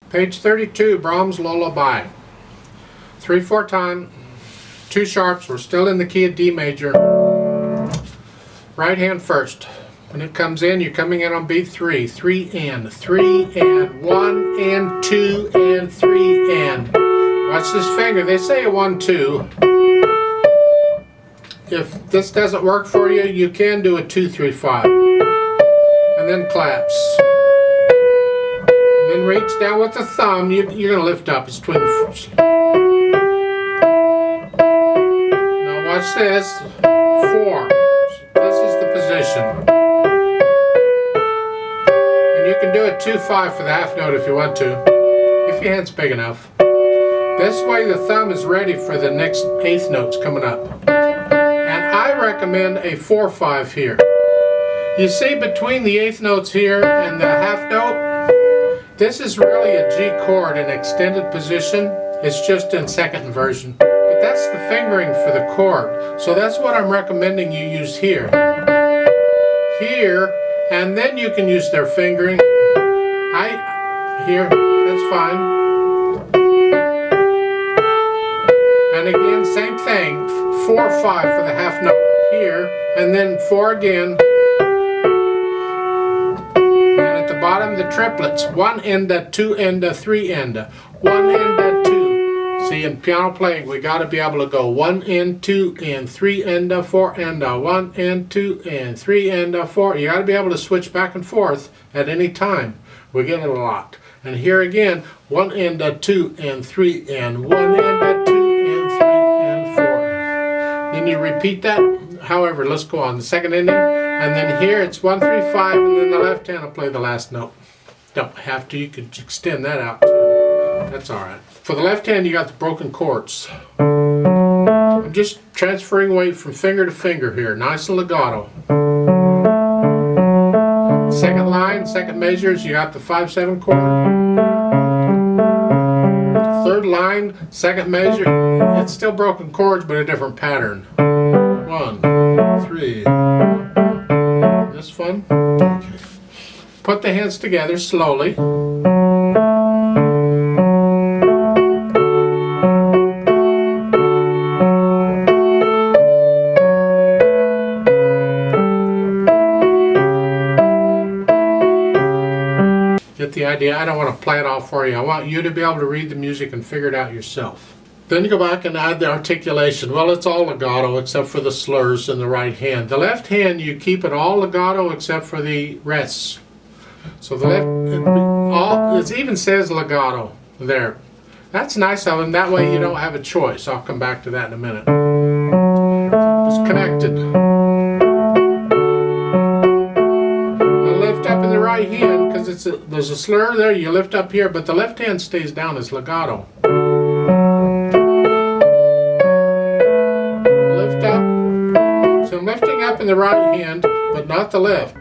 Page 32, Brahms Lullaby. 3/4 time, 2 sharps, we're still in the key of D major. Right hand first. When it comes in, you're coming in on beat 3. 3 and 1 and 2 and 3 and. Watch this finger, they say a 1-2. If this doesn't work for you, you can do a 2-3-5. And then claps. Then reach down with the thumb, you're going to lift up. It's between the first. Now watch this. 4. This is the position. And you can do a 2-5 for the half note if you want to, if your hand's big enough. This way the thumb is ready for the next 8th notes coming up. And I recommend a 4-5 here. You see between the 8th notes here and the half note, this is really a G chord in extended position. It's just in second inversion. But that's the fingering for the chord. So that's what I'm recommending you use here. Here, and then you can use their fingering. Here, that's fine. And again, same thing. 4-5 for the half note here, and then 4 again. Bottom the triplets, 1 enda, 2 enda, 3 enda, 1 enda, 2. See, in piano playing we got to be able to go 1 and 2 and 3 enda, 4 enda, 1 and 2 and 3 enda, 4. You got to be able to switch back and forth at any time. We get it a lot. And here again, 1 enda, 2 and 3 and 1 enda, 2 and 3 and 4. Then you repeat that. However, let's go on the second ending. And then here it's 1, 3, 5, and then the left hand will play the last note. Don't have to, you could extend that out too. That's alright. For the left hand you got the broken chords. I'm just transferring weight from finger to finger here, nice and legato. Second line, second measures, you got the 5/7 chord. Third line, second measure, it's still broken chords but a different pattern. 1, 3. This fun? Okay. Put the hands together slowly. Get the idea? I don't want to play it all for you. I want you to be able to read the music and figure it out yourself. Then you go back and add the articulation. Well, it's all legato except for the slurs in the right hand. The left hand, you keep it all legato except for the rests. So the left, it even says legato there. That's nice of them. That way you don't have a choice. I'll come back to that in a minute. It's connected. Now lift up in the right hand because there's a slur there. You lift up here, but the left hand stays down as legato. Lifting up in the right hand, but not the left.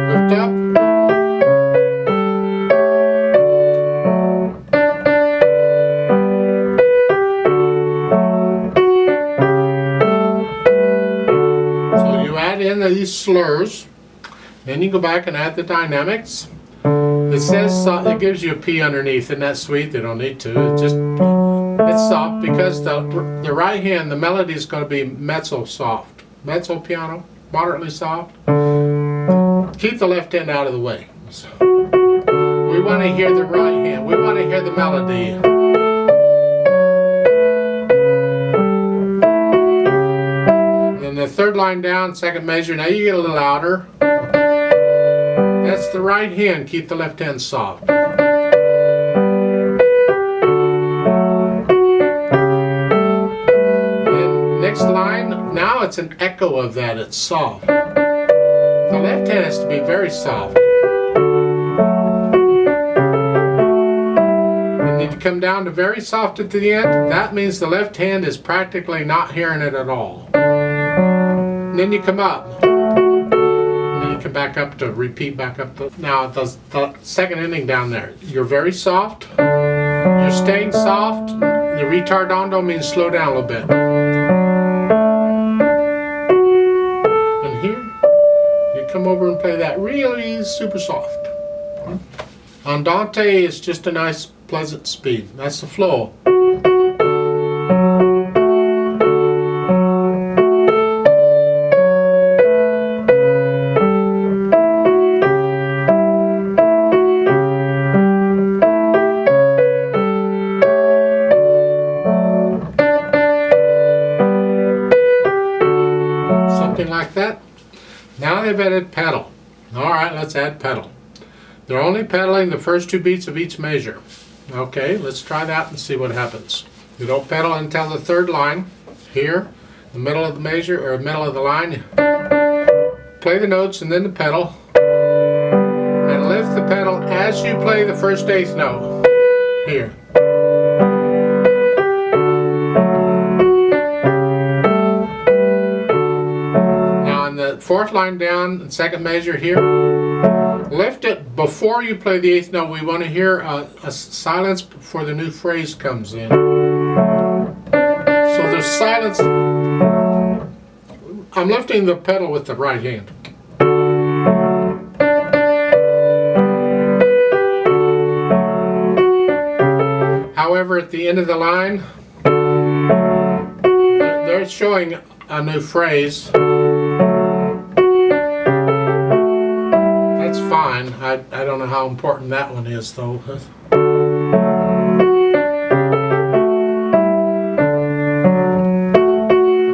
Lift up. So you add in these slurs, then you go back and add the dynamics. It says it gives you a P underneath, and that's sweet. They don't need to. It's soft because the right hand, the melody is going to be mezzo soft. Mezzo piano, moderately soft. Keep the left hand out of the way. So, we want to hear the right hand. We want to hear the melody. And then the third line down, second measure. Now you get a little louder. That's the right hand. Keep the left hand soft. Next line, now it's an echo of that, it's soft. The left hand has to be very soft. And then you come down to very soft at the end, that means the left hand is practically not hearing it at all. And then you come up. And then you come back up to repeat back up. Now the second ending down there, you're very soft, you're staying soft, the ritardando means slow down a little bit. come over and play that really super soft. Andante is just a nice, pleasant speed. That's the flow. Something like that. Now they've added pedal. Alright, let's add pedal. They're only pedaling the first 2 beats of each measure. Okay, let's try that and see what happens. You don't pedal until the 3rd line. Here, the middle of the measure, or middle of the line. Play the notes and then the pedal. And lift the pedal as you play the first 8th note. Here. Now on the 4th line down, the 2nd measure here. Lift it before you play the 8th note. We want to hear a silence before the new phrase comes in. So there's silence. I'm lifting the pedal with the right hand. However, at the end of the line, they're showing a new phrase. That's fine. I don't know how important that one is, though.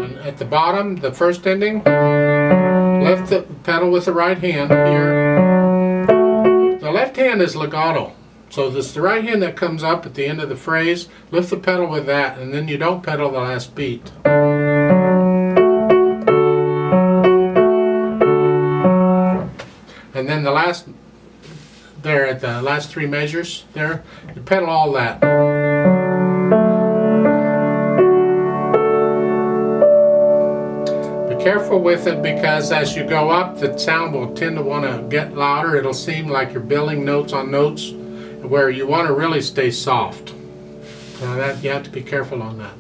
And at the bottom, the first ending, lift the pedal with the right hand here. The left hand is legato. So this is the right hand that comes up at the end of the phrase. Lift the pedal with that, and then you don't pedal the last beat. And then the last, there at the last 3 measures, there, you pedal all that. Be careful with it, because as you go up, the sound will tend to want to get louder. It'll seem like you're building notes on notes, where you want to really stay soft. Now that, you have to be careful on that.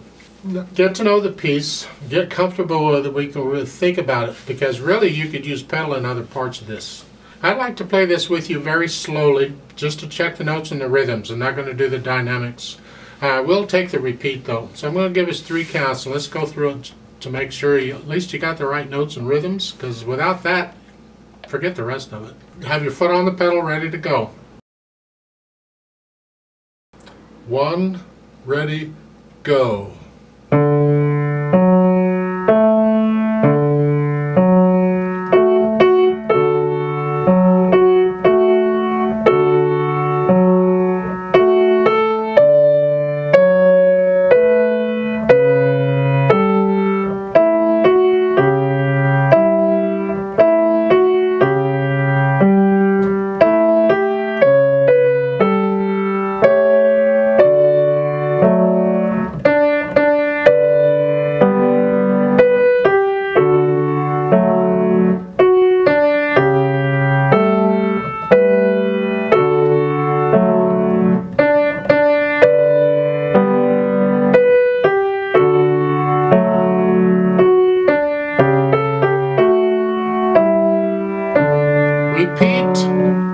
Get to know the piece, get comfortable with it, we can really think about it, because really you could use pedal in other parts of this. I'd like to play this with you very slowly, just to check the notes and the rhythms. I'm not going to do the dynamics. I will take the repeat though. So I'm going to give us 3 counts, and let's go through it to make sure at least you got the right notes and rhythms, because without that, forget the rest of it. Have your foot on the pedal ready to go. 1, ready, go. Repeat.